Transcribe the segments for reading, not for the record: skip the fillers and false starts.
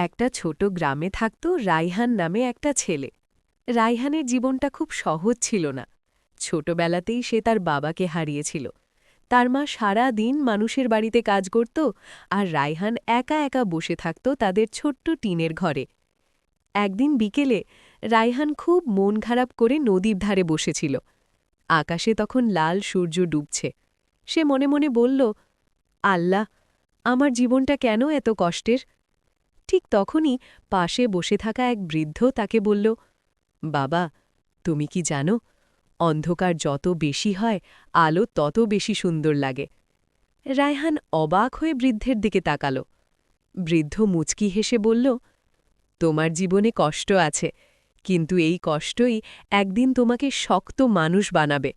একটা ছোট গ্রামে থাকত রাইহান নামে একটা ছেলে। রাইহানের জীবনটা খুব সহজ ছিল না। ছোটবেলাতেই সে তার বাবাকে হারিয়েছিল। তার মা সারা দিন মানুষের বাড়িতে কাজ করত, আর রাইহান একা একা বসে থাকত তাদের ছোট্ট টিনের ঘরে। একদিন বিকেলে রাইহান খুব মন খারাপ করে নদীর ধারে বসেছিল। আকাশে তখন লাল সূর্য ডুবছে। সে মনে মনে বলল, আল্লাহ, আমার জীবনটা কেন এত কষ্টের? ঠিক তখনই পাশে বসে থাকা এক বৃদ্ধ তাকে বলল, বাবা, তুমি কি জানো, অন্ধকার যত বেশি হয় আলো তত বেশি সুন্দর লাগে। রায়হান অবাক হয়ে বৃদ্ধের দিকে তাকাল। বৃদ্ধ মুচকি হেসে বলল, তোমার জীবনে কষ্ট আছে, কিন্তু এই কষ্টই একদিন তোমাকে শক্ত মানুষ বানাবে।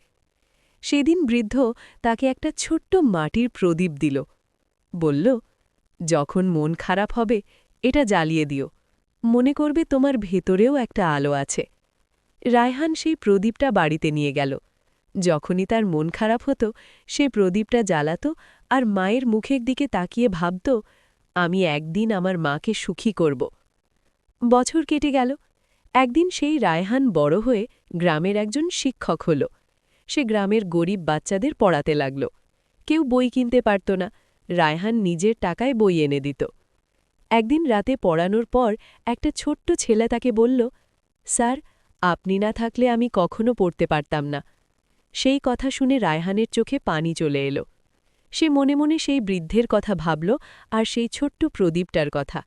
সেদিন বৃদ্ধ তাকে একটা ছোট্ট মাটির প্রদীপ দিল। বলল, যখন মন খারাপ হবে এটা জ্বালিয়ে দিও, মনে করবে তোমার ভেতরেও একটা আলো আছে। রায়হান সেই প্রদীপটা বাড়িতে নিয়ে গেল। যখনই তার মন খারাপ হতো সে প্রদীপটা জ্বালাত আর মায়ের মুখের দিকে তাকিয়ে ভাবত, আমি একদিন আমার মাকে সুখী করব। বছর কেটে গেল। একদিন সেই রায়হান বড় হয়ে গ্রামের একজন শিক্ষক হল। সে গ্রামের গরিব বাচ্চাদের পড়াতে লাগল। কেউ বই কিনতে পারত না, রায়হান নিজের টাকায় বই এনে দিত। একদিন রাতে পড়ানোর পর একটা ছোট্ট ছেলে তাকে বলল, স্যার, আপনি না থাকলে আমি কখনো পড়তে পারতাম না। সেই কথা শুনে রায়হানের চোখে পানি চলে এলো। সে মনে মনে সেই বৃদ্ধের কথা ভাবল আর সেই ছোট্ট প্রদীপটার কথা।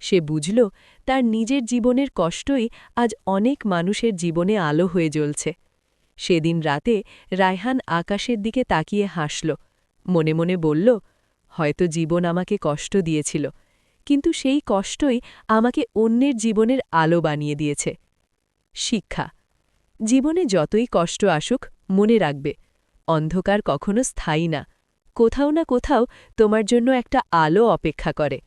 সে বুঝল তার নিজের জীবনের কষ্টই আজ অনেক মানুষের জীবনে আলো হয়ে জ্বলছে। সেদিন রাতে রায়হান আকাশের দিকে তাকিয়ে হাসল। মনে মনে বলল, হয়তো জীবন আমাকে কষ্ট দিয়েছিল, কিন্তু সেই কষ্টই আমাকে অন্যের জীবনের আলো বানিয়ে দিয়েছে। শিক্ষা: জীবনে যতই কষ্ট আসুক, মনে রাখবে, অন্ধকার কখনো স্থায়ী না। কোথাও না কোথাও তোমার জন্য একটা আলো অপেক্ষা করে।